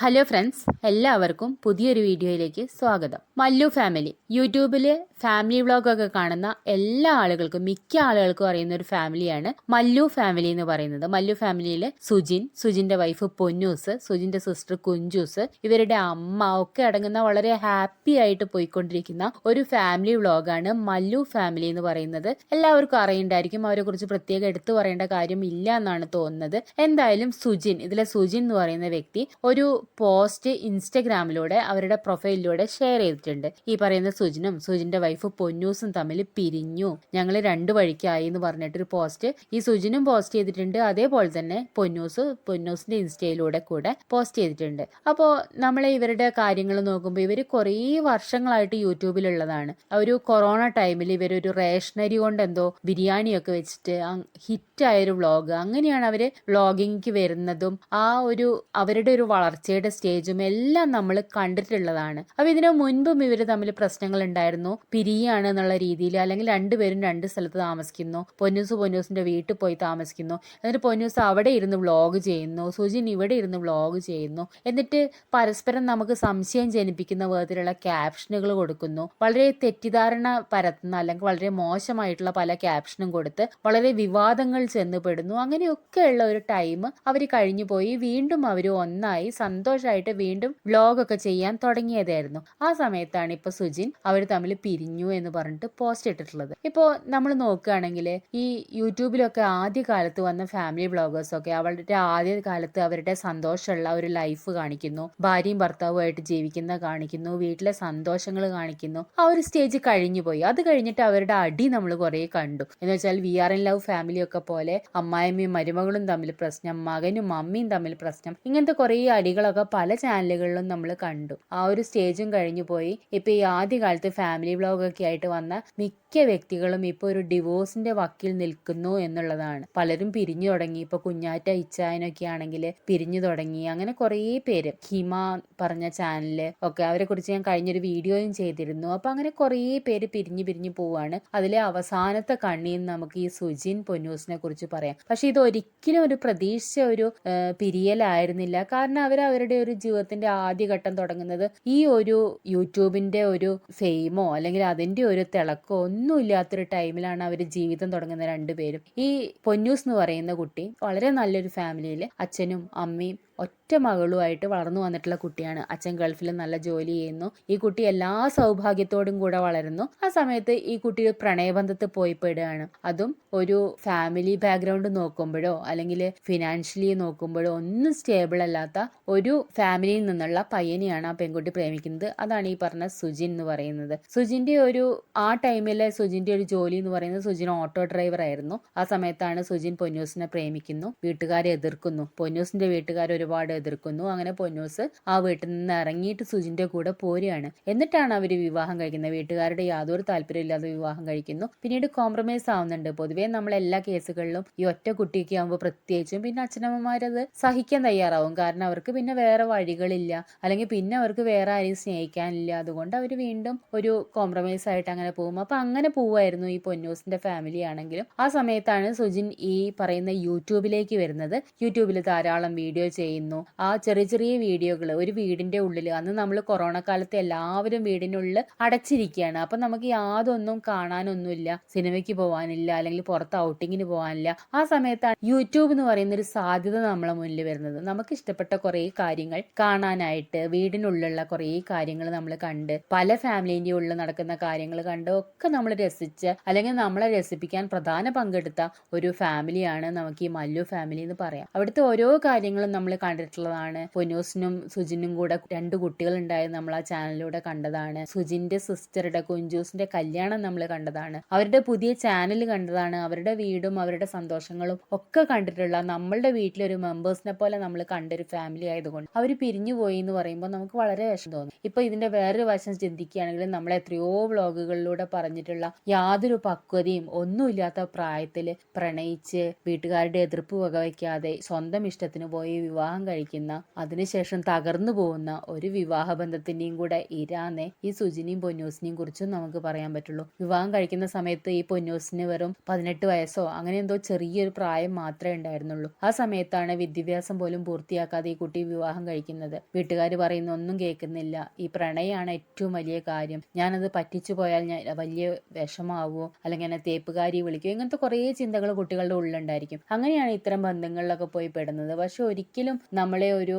Hello friends, എല്ലാവർക്കും പുതിയൊരു വീഡിയോയിലേക്ക് സ്വാഗതം. മല്ലു ഫാമിലി യൂട്യൂബില് ഫാമിലി വ്ളോഗൊക്കെ കാണുന്ന എല്ലാ ആളുകൾക്കും, മിക്ക ആളുകൾക്കും അറിയുന്ന ഒരു ഫാമിലിയാണ് മല്ലു ഫാമിലി എന്ന് പറയുന്നത്. മല്ലു ഫാമിലിയിൽ സുജിന്റെ വൈഫ് പൊന്നൂസ്, സുജിന്റെ സിസ്റ്റർ കുഞ്ചൂസ്, ഇവരുടെ അമ്മ ഒക്കെ അടങ്ങുന്ന വളരെ ഹാപ്പി ആയിട്ട് പോയിക്കൊണ്ടിരിക്കുന്ന ഒരു ഫാമിലി വ്ളോഗാണ് മല്ലു ഫാമിലി എന്ന് പറയുന്നത്. എല്ലാവർക്കും അറിയണ്ടായിരിക്കും, അവരെ കുറിച്ച് പ്രത്യേകം എടുത്തു പറയേണ്ട കാര്യം ഇല്ല എന്നാണ് തോന്നുന്നത്. എന്തായാലും ഇതിലെ സുജിൻ എന്ന് പറയുന്ന വ്യക്തി ഒരു പോസ്റ്റ് ഇൻസ്റ്റഗ്രാമിലൂടെ അവരുടെ പ്രൊഫൈലിലൂടെ ഷെയർ ചെയ്തിട്ടുണ്ട്. ഈ പറയുന്ന സുജിന്റെ വൈഫ് പൊന്നൂസും തമ്മിൽ പിരിഞ്ഞു, ഞങ്ങൾ രണ്ടു വഴിക്കായി എന്ന് പറഞ്ഞിട്ടൊരു പോസ്റ്റ് ഈ സുജിനും പോസ്റ്റ് ചെയ്തിട്ടുണ്ട്. അതേപോലെ തന്നെ പൊന്നൂസിന്റെ ഇൻസ്റ്റയിലൂടെ കൂടെ പോസ്റ്റ് ചെയ്തിട്ടുണ്ട്. അപ്പോൾ നമ്മൾ ഇവരുടെ കാര്യങ്ങൾ നോക്കുമ്പോൾ ഇവർ കുറേ വർഷങ്ങളായിട്ട് യൂട്യൂബിലുള്ളതാണ്. ഒരു കൊറോണ ടൈമിൽ ഇവരൊരു റേഷനറി കൊണ്ട് എന്തോ ബിരിയാണിയൊക്കെ വെച്ചിട്ട് ഹിറ്റായൊരു വ്ളോഗ്, അങ്ങനെയാണ് അവര് വ്ളോഗിങ്ങിക്ക് വരുന്നതും അവരുടെ ഒരു വളർച്ചയുടെ സ്റ്റേജും എല്ലാം നമ്മൾ കണ്ടിട്ടുള്ളതാണ്. അപ്പൊ ഇതിനു മുൻപും ഇവര് തമ്മിൽ പ്രശ്നങ്ങൾ ഉണ്ടായിരുന്നു, പിരിയാണ് എന്നുള്ള രീതിയിൽ. അല്ലെങ്കിൽ രണ്ടുപേരും രണ്ട് സ്ഥലത്ത് താമസിക്കുന്നു. പൊന്നൂസിന്റെ വീട്ടിൽ പോയി താമസിക്കുന്നു. എന്നിട്ട് പൊന്നൂസ് അവിടെ ഇരുന്ന് വ്ളോഗ് ചെയ്യുന്നു, സുജിൻ ഇവിടെ ഇരുന്ന് വ്ളോഗ് ചെയ്യുന്നു. എന്നിട്ട് പരസ്പരം നമുക്ക് സംശയം ജനിപ്പിക്കുന്ന വിധത്തിലുള്ള ക്യാപ്ഷനുകൾ കൊടുക്കുന്നു. വളരെ തെറ്റിദ്ധാരണ പരത്തുന്ന അല്ലെങ്കിൽ വളരെ മോശമായിട്ടുള്ള പല ക്യാപ്ഷനും കൊടുത്ത് വളരെ വിവാദങ്ങൾ ചെന്നുപെടുന്നു. അങ്ങനെയൊക്കെയുള്ള ഒരു ടൈം അവർ കഴിഞ്ഞു പോയി. വീണ്ടും അവർ ഒന്നായി സന്തോഷമായിട്ട് വീണ്ടും വ്ളോഗൊക്കെ ചെയ്യാൻ തുടങ്ങിയതായിരുന്നു. ആ സമയത്താണ് ഇപ്പൊ സുജിൻ അവർ തമ്മിൽ പിരിഞ്ഞു എന്ന് പറഞ്ഞിട്ട് പോസ്റ്റ് ഇട്ടിട്ടുള്ളത്. ഇപ്പോ നമ്മൾ നോക്കുകയാണെങ്കിൽ ഈ യൂട്യൂബിലൊക്കെ ആദ്യ കാലത്ത് വന്ന ഫാമിലി വ്ളോഗേഴ്സൊക്കെ അവരുടെ ആദ്യ കാലത്ത് അവരുടെ സന്തോഷമുള്ള ഒരു ലൈഫ് കാണിക്കുന്നു, ഭാര്യയും ഭർത്താവുമായിട്ട് ജീവിക്കുന്ന കാണിക്കുന്നു, വീട്ടിലെ സന്തോഷങ്ങൾ കാണിക്കുന്നു. ആ ഒരു സ്റ്റേജ് കഴിഞ്ഞു പോയി. അത് കഴിഞ്ഞിട്ട് അവരുടെ അടി നമ്മൾ കുറെ കണ്ടു. എന്ന് വെച്ചാൽ VR&Love ഫാമിലി ഒക്കെ പോലെ അമ്മായിമ്മയും മരുമകളും തമ്മിൽ പ്രശ്നം, മകനും മമ്മിയും തമ്മിൽ പ്രശ്നം, ഇങ്ങനത്തെ കുറെ അടികളൊക്കെ പല ചാനലുകളിലും നമ്മൾ കണ്ടു. ആ ഒരു സ്റ്റേജും കഴിഞ്ഞു പോയി. ഇപ്പൊ ഈ ആദ്യകാലത്ത് ഫാമിലി വ്ളോഗൊക്കെ ആയിട്ട് വന്ന മിക്ക വ്യക്തികളും ഇപ്പൊ ഒരു ഡിവോഴ്സിന്റെ വക്കിൽ നിൽക്കുന്നു എന്നുള്ളതാണ്. പലരും പിരിഞ്ഞു തുടങ്ങി. ഇപ്പൊ കുഞ്ഞാറ്റ ഇച്ചായനൊക്കെ ആണെങ്കിൽ പിരിഞ്ഞു തുടങ്ങി. അങ്ങനെ കുറേ പേര്, ഹിമ പറഞ്ഞ ചാനല് ഒക്കെ, അവരെ കുറിച്ച് ഞാൻ കഴിഞ്ഞൊരു വീഡിയോയും ചെയ്തിരുന്നു. അപ്പൊ അങ്ങനെ കുറേ പേര് പിരിഞ്ഞു പോവാണ്. അതിലെ അവസാനത്തെ കണ്ണിന്ന് നമുക്ക് ഈ സുജിൻ പൊന്നൂസിനെ കുറിച്ച് പറയാം. പക്ഷെ ഇത് ഒരിക്കലും ഒരു പ്രതീക്ഷിച്ച ഒരു പിരിയലായിരുന്നില്ല. കാരണം അവരുടെ ഒരു ജീവിതത്തിന്റെ ആദ്യഘട്ടം തുടങ്ങുന്നത് ഈ ഒരു യൂട്യൂബിന്റെ ഒരു ഫെയിമോ അല്ലെങ്കിൽ അതിന്റെ ഒരു തിളക്കോ ഒന്നും ഇല്ലാത്തൊരു ടൈമിലാണ് അവർ ജീവിതം തുടങ്ങുന്ന രണ്ടുപേരും. ഈ പൊന്നൂസ് എന്ന് പറയുന്ന കുട്ടി വളരെ നല്ലൊരു ഫാമിലിയിൽ അച്ഛനും അമ്മയും ഒറ്റ മകളുമായിട്ട് വളർന്നു വന്നിട്ടുള്ള കുട്ടിയാണ്. അച്ഛൻ ഗൾഫിൽ നല്ല ജോലി ചെയ്യുന്നു. ഈ കുട്ടി എല്ലാ സൗഭാഗ്യത്തോടും കൂടെ വളരുന്നു. ആ സമയത്ത് ഈ കുട്ടി പ്രണയബന്ധത്തിൽ പോയി പെടുകയാണ്. അതും ഒരു ഫാമിലി ബാക്ക്ഗ്രൗണ്ട് നോക്കുമ്പോഴോ അല്ലെങ്കിൽ ഫിനാൻഷ്യലി നോക്കുമ്പോഴോ ഒന്നും സ്റ്റേബിൾ അല്ലാത്ത ഒരു ഫാമിലിയിൽ നിന്നുള്ള പയ്യനെയാണ് ആ പെൺകുട്ടി പ്രേമിക്കുന്നത്. അതാണ് ഈ പറഞ്ഞ സുജിൻ എന്ന് പറയുന്നത്. ആ ടൈമിലെ സുജിന്റെ ഒരു ജോലി എന്ന് പറയുന്നത്, സുജിൻ ഓട്ടോ ഡ്രൈവർ ആയിരുന്നു. ആ സമയത്താണ് സുജിൻ പൊന്നൂസിനെ പ്രേമിക്കുന്നു. വീട്ടുകാരെ എതിർക്കുന്നു. പൊന്നൂസിന്റെ വീട്ടുകാർ ഒരുപാട് എതിർക്കുന്നു. അങ്ങനെ പൊന്നൂസ് ആ വീട്ടിൽ നിന്ന് ഇറങ്ങിയിട്ട് സുജിന്റെ കൂടെ പോരുകയാണ്. എന്നിട്ടാണ് അവർ വിവാഹം കഴിക്കുന്നത്. വീട്ടുകാരുടെ യാതൊരു താല്പര്യമില്ലാതെ വിവാഹം കഴിക്കുന്നു. പിന്നീട് കോംപ്രമൈസ് ആവുന്നുണ്ട്. പൊതുവേ നമ്മൾ എല്ലാ കേസുകളിലും ഈ ഒറ്റ കുട്ടിയൊക്കെ ആകുമ്പോൾ പ്രത്യേകിച്ചും പിന്നെ അച്ഛനമ്മമാരത് സഹിക്കാൻ തയ്യാറാവും. കാരണം അവർക്ക് പിന്നെ വേറെ വഴികളില്ല, അല്ലെങ്കിൽ പിന്നെ അവർക്ക് വേറെ ആരെയും സ്നേഹിക്കാനില്ല. അതുകൊണ്ട് അവർ വീണ്ടും ഒരു കോംപ്രമൈസ് ആയിട്ട് അങ്ങനെ പോകും. അപ്പൊ അങ്ങനെ പോവായിരുന്നു ഈ പൊന്നൂസിന്റെ ഫാമിലി ആണെങ്കിലും. ആ സമയത്താണ് സുജിൻ ഈ പറയുന്ന യൂട്യൂബിലേക്ക് വരുന്നത്. യൂട്യൂബിൽ ധാരാളം വീഡിയോ ചെയ്യുന്നു. ആ ചെറിയ ചെറിയ വീഡിയോകൾ ഒരു വീടിന്റെ ഉള്ളിൽ, അന്ന് നമ്മൾ കൊറോണ കാലത്ത് എല്ലാവരും വീടിനുള്ളിൽ അടച്ചിരിക്കുകയാണ്. അപ്പൊ നമുക്ക് യാതൊന്നും കാണാനൊന്നുമില്ല, സിനിമയ്ക്ക് പോകാനില്ല, അല്ലെങ്കിൽ പുറത്ത് ഔട്ടിങ്ങിന് പോകാനില്ല. ആ സമയത്താണ് യൂട്യൂബ് എന്ന് പറയുന്ന ഒരു സാധ്യത നമ്മളെ മുന്നിൽ വരുന്നത്. നമുക്ക് ഇഷ്ടപ്പെട്ട കുറെ കാര്യങ്ങൾ കാണാനായിട്ട് വീടിനുള്ളിലുള്ള കുറെ കാര്യങ്ങൾ നമ്മൾ കണ്ട്, പല ഫാമിലിന്റെ ഉള്ളിൽ നടക്കുന്ന കാര്യങ്ങൾ കണ്ട് ഒക്കെ നമ്മൾ രസിച്ച്, അല്ലെങ്കിൽ നമ്മളെ രസിപ്പിക്കാൻ പ്രധാന പങ്കെടുത്ത ഒരു ഫാമിലിയാണ് നമുക്ക് ഈ മല്ലു ഫാമിലി എന്ന് പറയാം. അവിടുത്തെ ഓരോ കാര്യങ്ങളും നമ്മൾ കണ്ടിട്ടുള്ളതാണ്. പൊന്നൂസിനും സുജിനും കൂടെ 2 കുട്ടികൾ ഉണ്ടായത് നമ്മൾ ആ ചാനലിലൂടെ കണ്ടതാണ്. സുജിന്റെ സിസ്റ്ററുടെ കുഞ്ചൂസിന്റെ കല്യാണം നമ്മൾ കണ്ടതാണ്. അവരുടെ പുതിയ ചാനൽ കണ്ടതാണ്. അവരുടെ വീടും അവരുടെ സന്തോഷങ്ങളും ഒക്കെ കണ്ടിട്ടുള്ള, നമ്മളുടെ വീട്ടിലൊരു മെമ്പേഴ്സിനെ പോലെ നമ്മൾ കണ്ടൊരു ഫാമിലി ആയതുകൊണ്ട് അവർ പിരിഞ്ഞു പോയി എന്ന് പറയുമ്പോൾ നമുക്ക് വളരെ വിഷമം തോന്നും. ഇപ്പൊ ഇതിന്റെ വേറൊരു വശം ചിന്തിക്കുകയാണെങ്കിൽ, നമ്മൾ എത്രയോ വ്ളോഗുകളിലൂടെ പറഞ്ഞിട്ടുള്ള യാതൊരു പക്വതയും ഒന്നുമില്ലാത്ത പ്രായത്തില് പ്രണയിച്ച് വീട്ടുകാരുടെ എതിർപ്പ് വകവയ്ക്കാതെ സ്വന്തം ഇഷ്ടത്തിന് പോയി വിവാഹം വിവാഹം കഴിക്കുന്ന, അതിനുശേഷം തകർന്നു പോകുന്ന ഒരു വിവാഹ ബന്ധത്തിന്റെയും കൂടെ ഇരാന്നേ ഈ സുജിനെയും പൊന്നൂസിനെയും കുറിച്ചും നമുക്ക് പറയാൻ പറ്റുള്ളൂ. വിവാഹം കഴിക്കുന്ന സമയത്ത് ഈ പൊന്നൂസിന് വെറും 18 വയസ്സോ അങ്ങനെ എന്തോ ചെറിയൊരു പ്രായം മാത്രമേ ഉണ്ടായിരുന്നുള്ളൂ. ആ സമയത്താണ് വിദ്യാഭ്യാസം പോലും പൂർത്തിയാക്കാതെ ഈ കുട്ടി വിവാഹം കഴിക്കുന്നത്. വീട്ടുകാർ പറയുന്ന ഒന്നും കേൾക്കുന്നില്ല. ഈ പ്രണയമാണ് ഏറ്റവും വലിയ കാര്യം. ഞാനത് പറ്റിച്ചു പോയാൽ ഞാൻ വലിയ വിഷമാവോ, അല്ലെങ്കിൽ എന്നെ തേപ്പുകാരി വിളിക്കുമോ, ഇങ്ങനത്തെ കുറേ ചിന്തകൾ കുട്ടികളുടെ ഉള്ളിലുണ്ടായിരിക്കും. അങ്ങനെയാണ് ഇത്തരം ബന്ധങ്ങളിലൊക്കെ പോയി പെടുന്നത്. പക്ഷെ ഒരിക്കലും നമ്മളെ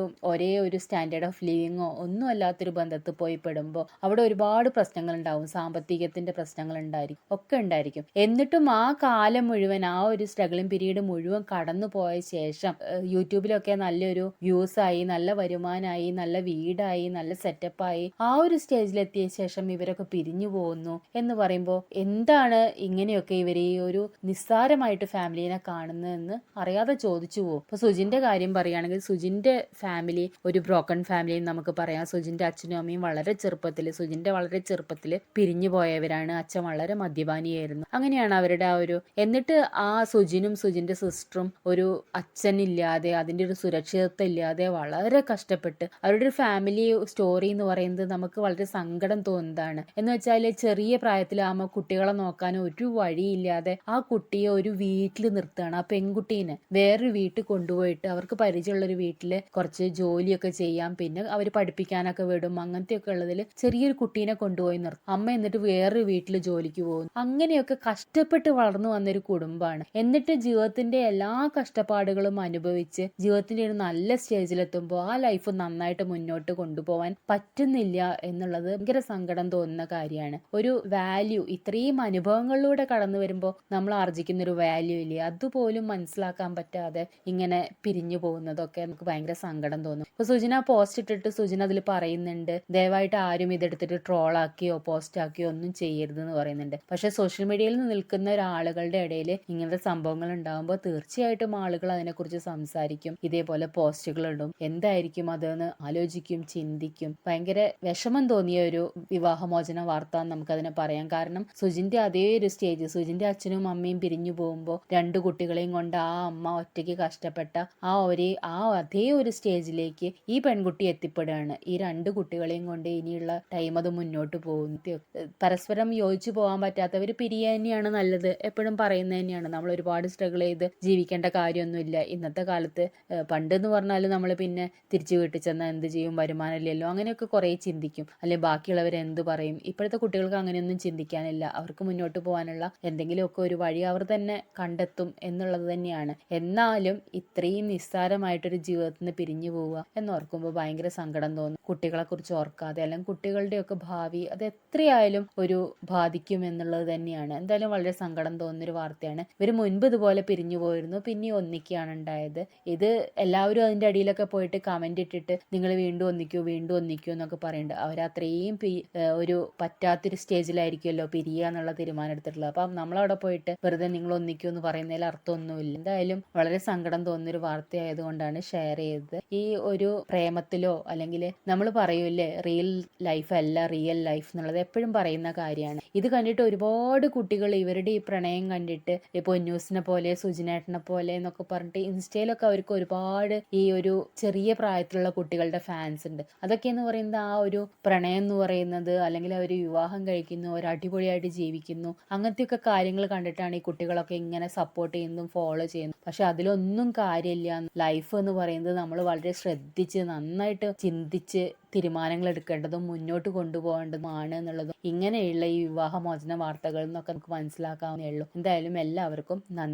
ഒരേ ഒരു സ്റ്റാൻഡേർഡ് ഓഫ് ലിവിങ്ങോ ഒന്നും അല്ലാത്തൊരു ബന്ധത്തിൽ പോയി പെടുമ്പോൾ അവിടെ ഒരുപാട് പ്രശ്നങ്ങൾ ഉണ്ടാവും. സാമ്പത്തികത്തിന്റെ പ്രശ്നങ്ങൾ ഒക്കെ ഉണ്ടായിരിക്കും. എന്നിട്ടും ആ കാലം മുഴുവൻ, ആ ഒരു സ്ട്രഗിളിംഗ് പീരീഡ് മുഴുവൻ കടന്നു പോയ ശേഷം യൂട്യൂബിലൊക്കെ നല്ലൊരു വ്യൂസ് ആയി, നല്ല വരുമാനമായി, നല്ല വീടായി, നല്ല സെറ്റപ്പായി, ആ ഒരു സ്റ്റേജിലെത്തിയ ശേഷം ഇവരൊക്കെ പിരിഞ്ഞു പോകുന്നു എന്ന് പറയുമ്പോൾ എന്താണ് ഇങ്ങനെയൊക്കെ ഇവർ ഈ ഒരു നിസ്സാരമായിട്ട് ഫാമിലിനെ കാണുന്നതെന്ന് അറിയാതെ ചോദിച്ചു പോകും. ഇപ്പൊ സുജിന്റെ കാര്യം പറയുകയാണെങ്കിൽ സുജിന്റെ ഫാമിലി ഒരു ബ്രോക്കൺ ഫാമിലി നമുക്ക് പറയാം. സുജിന്റെ അച്ഛനും അമ്മയും സുജിന്റെ വളരെ ചെറുപ്പത്തിൽ പിരിഞ്ഞു പോയവരാണ്. അച്ഛൻ വളരെ മദ്യപാനിയായിരുന്നു. അങ്ങനെയാണ് അവരുടെ എന്നിട്ട് ആ സുജിനും സുജിന്റെ സിസ്റ്ററും ഒരു അച്ഛനില്ലാതെ, അതിന്റെ ഒരു സുരക്ഷിതത്വം ഇല്ലാതെ വളരെ കഷ്ടപ്പെട്ട് അവരുടെ ഒരു ഫാമിലി സ്റ്റോറി എന്ന് പറയുന്നത് നമുക്ക് വളരെ സങ്കടം തോന്നുന്നതാണ്. എന്ന് വെച്ചാൽ ചെറിയ പ്രായത്തിലാകുമ്പോൾ കുട്ടികളെ നോക്കാൻ ഒരു വഴിയില്ലാതെ ആ കുട്ടിയെ ഒരു വീട്ടിൽ നിർത്തുകയാണ്. ആ പെൺകുട്ടീനെ വേറൊരു വീട്ടിൽ കൊണ്ടുപോയിട്ട് അവർക്ക് പരിചയമുള്ള ഒരു വീട്ടില് കുറച്ച് ജോലിയൊക്കെ ചെയ്യാം, പിന്നെ അവർ പഠിപ്പിക്കാനൊക്കെ വിടും. അങ്ങനത്തെയൊക്കെ ഉള്ളതിൽ ചെറിയൊരു കുട്ടീനെ കൊണ്ടുപോയി നിർത്തും. അമ്മ എന്നിട്ട് വേറൊരു വീട്ടിൽ ജോലിക്ക് പോകും. അങ്ങനെയൊക്കെ കഷ്ടപ്പെട്ട് വളർന്നു വന്നൊരു കുടുംബമാണ്. എന്നിട്ട് ജീവിതത്തിന്റെ എല്ലാ കഷ്ടപ്പാടുകളും അനുഭവിച്ച് ജീവിതത്തിന്റെ ഒരു നല്ല സ്റ്റേജിലെത്തുമ്പോൾ ആ ലൈഫ് നന്നായിട്ട് മുന്നോട്ട് കൊണ്ടുപോകാൻ പറ്റുന്നില്ല എന്നുള്ളത് ഭയങ്കര സങ്കടം തോന്നുന്ന കാര്യമാണ്. ഒരു വാല്യൂ ഇത്രയും അനുഭവങ്ങളിലൂടെ കടന്നു വരുമ്പോൾ നമ്മൾ ആർജിക്കുന്ന ഒരു വാല്യൂ ഇല്ലേ, അതുപോലും മനസ്സിലാക്കാൻ പറ്റാതെ ഇങ്ങനെ പിരിഞ്ഞു പോകുന്നതൊക്കെ നമുക്ക് ഭയങ്കര സങ്കടം തോന്നും. ഇപ്പൊ സുജിന പോസ്റ്റ് ഇട്ടിട്ട് സുജിന അതിൽ പറയുന്നുണ്ട്, ദയവായിട്ട് ആരും ഇതെടുത്തിട്ട് ട്രോളാക്കിയോ പോസ്റ്റ് ആക്കിയോ ഒന്നും ചെയ്യരുതെന്ന് പറയുന്നുണ്ട്. പക്ഷെ സോഷ്യൽ മീഡിയയിൽ നിൽക്കുന്ന ഒരാളുകളുടെ ഇടയിൽ ഇങ്ങനത്തെ സംഭവങ്ങൾ ഉണ്ടാകുമ്പോൾ തീർച്ചയായിട്ടും ആളുകൾ അതിനെക്കുറിച്ച് സംസാരിക്കും, ഇതേപോലെ പോസ്റ്റുകൾ ഇടും. എന്തായിരിക്കും അതെന്ന് ആലോചിക്കും, ചിന്തിക്കും. ഭയങ്കര വിഷമം തോന്നിയ ഒരു വിവാഹമോചന വാർത്ത നമുക്കതിനെ പറയാം. കാരണം സുജിന്റെ അതേ ഒരു സ്റ്റേജ്, സുജിന്റെ അച്ഛനും അമ്മയും പിരിഞ്ഞു പോകുമ്പോൾ 2 കുട്ടികളെയും കൊണ്ട് ആ അമ്മ ഒറ്റയ്ക്ക് കഷ്ടപ്പെട്ട അതേ ഒരു സ്റ്റേജിലേക്ക് ഈ പെൺകുട്ടി എത്തിപ്പെടുകയാണ്. ഈ 2 കുട്ടികളെയും കൊണ്ട് ഇനിയുള്ള ടൈം അത് മുന്നോട്ട് പോകുന്നു. പരസ്പരം യോജിച്ചു പോകാൻ പറ്റാത്തവർ പിരിയ തന്നെയാണ് നല്ലത്. എപ്പോഴും പറയുന്നത് തന്നെയാണ്. നമ്മൾ ഒരുപാട് സ്ട്രഗിൾ ചെയ്ത് ജീവിക്കേണ്ട കാര്യമൊന്നുമില്ല ഇന്നത്തെ കാലത്ത്. പണ്ടെന്ന് പറഞ്ഞാൽ നമ്മൾ പിന്നെ തിരിച്ചു വീട്ടിൽ ചെന്നാൽ എന്ത് ചെയ്യും, വരുമാനമില്ലല്ലോ, അങ്ങനെയൊക്കെ കുറേ ചിന്തിക്കും. അല്ലെ ബാക്കിയുള്ളവർ എന്ത് പറയും. ഇപ്പോഴത്തെ കുട്ടികൾക്ക് അങ്ങനെയൊന്നും ചിന്തിക്കാനില്ല. അവർക്ക് മുന്നോട്ട് പോകാനുള്ള എന്തെങ്കിലുമൊക്കെ ഒരു വഴി അവർ തന്നെ കണ്ടെത്തും എന്നുള്ളത് തന്നെയാണ്. എന്നാലും ഇത്രയും നിസ്സാരമായിട്ടൊരു ജീവിതത്തിൽ നിന്ന് പിരിഞ്ഞു പോവുക എന്നോർക്കുമ്പോൾ ഭയങ്കര സങ്കടം തോന്നും. കുട്ടികളെ കുറിച്ച് ഓർക്കാതെ, അല്ലെങ്കിൽ കുട്ടികളുടെയൊക്കെ ഭാവി അത് എത്രയായാലും ഒരു ബാധിക്കും എന്നുള്ളത് തന്നെയാണ്. എന്തായാലും വളരെ സങ്കടം തോന്നുന്നൊരു വാർത്തയാണ്. ഇവർ മുൻപ് ഇതുപോലെ പിരിഞ്ഞു പോയിരുന്നു, പിന്നെ ഒന്നിക്കുകയാണ് ഉണ്ടായത്. ഇത് എല്ലാവരും അതിന്റെ അടിയിലൊക്കെ പോയിട്ട് കമന്റ് ഇട്ടിട്ട് നിങ്ങൾ വീണ്ടും ഒന്നിക്കൂ എന്നൊക്കെ പറയുന്നുണ്ട്. അവരത്രയും ഒരു പറ്റാത്തൊരു സ്റ്റേജിലായിരിക്കുമല്ലോ പിരിയുക എന്നുള്ള തീരുമാനം എടുത്തിട്ടുള്ളത്. അപ്പം നമ്മളവിടെ പോയിട്ട് വെറുതെ നിങ്ങൾ ഒന്നിക്കൂ എന്ന് പറയുന്നതിൽ അർത്ഥമൊന്നുമില്ല. എന്തായാലും വളരെ സങ്കടം തോന്നുന്നൊരു വാർത്തയായതുകൊണ്ടാണ് ഷെയർ ചെയ്തത്. ഈ ഒരു പ്രേമത്തിലോ അല്ലെങ്കിൽ നമ്മൾ പറയൂല്ലേ റിയൽ ലൈഫ് അല്ല റിയൽ ലൈഫ് എന്നുള്ളത് എപ്പോഴും പറയുന്ന കാര്യമാണ്. ഇത് കണ്ടിട്ട് ഒരുപാട് കുട്ടികൾ ഇവരുടെ ഈ പ്രണയം കണ്ടിട്ട് ഇപ്പോൾ ന്യൂസിനെ പോലെ സുജിനേട്ടനെ പോലെ എന്നൊക്കെ പറഞ്ഞിട്ട് ഇൻസ്റ്റയിലൊക്കെ അവർക്ക് ഒരുപാട് ഈ ഒരു ചെറിയ പ്രായത്തിലുള്ള കുട്ടികളുടെ ഫാൻസ് ഉണ്ട്. അതൊക്കെ എന്ന് പറയുന്നത് ആ ഒരു പ്രണയം എന്ന് പറയുന്നത്, അല്ലെങ്കിൽ അവർ വിവാഹം കഴിക്കുന്നു, അവർ അടിപൊളിയായിട്ട് ജീവിക്കുന്നു, അങ്ങനത്തെയൊക്കെ കാര്യങ്ങൾ കണ്ടിട്ടാണ് ഈ കുട്ടികളൊക്കെ ഇങ്ങനെ സപ്പോർട്ട് ചെയ്യുന്നതും ഫോളോ ചെയ്യുന്നു. പക്ഷെ അതിലൊന്നും കാര്യമില്ല. ലൈഫ് എന്ന് പറയുന്നത് നമ്മൾ വളരെ ശ്രദ്ധിച്ച് നന്നായിട്ട് ചിന്തിച്ച് തീരുമാനങ്ങൾ എടുക്കേണ്ടതും മുന്നോട്ട് കൊണ്ടുപോകേണ്ടതുമാണ് എന്നുള്ളതും ഇങ്ങനെയുള്ള ഈ വിവാഹമോചന വാർത്തകളിൽ നിന്നൊക്കെ നമുക്ക് മനസ്സിലാക്കാവുന്നേ ഉള്ളൂ. എന്തായാലും എല്ലാവർക്കും നന്ദി.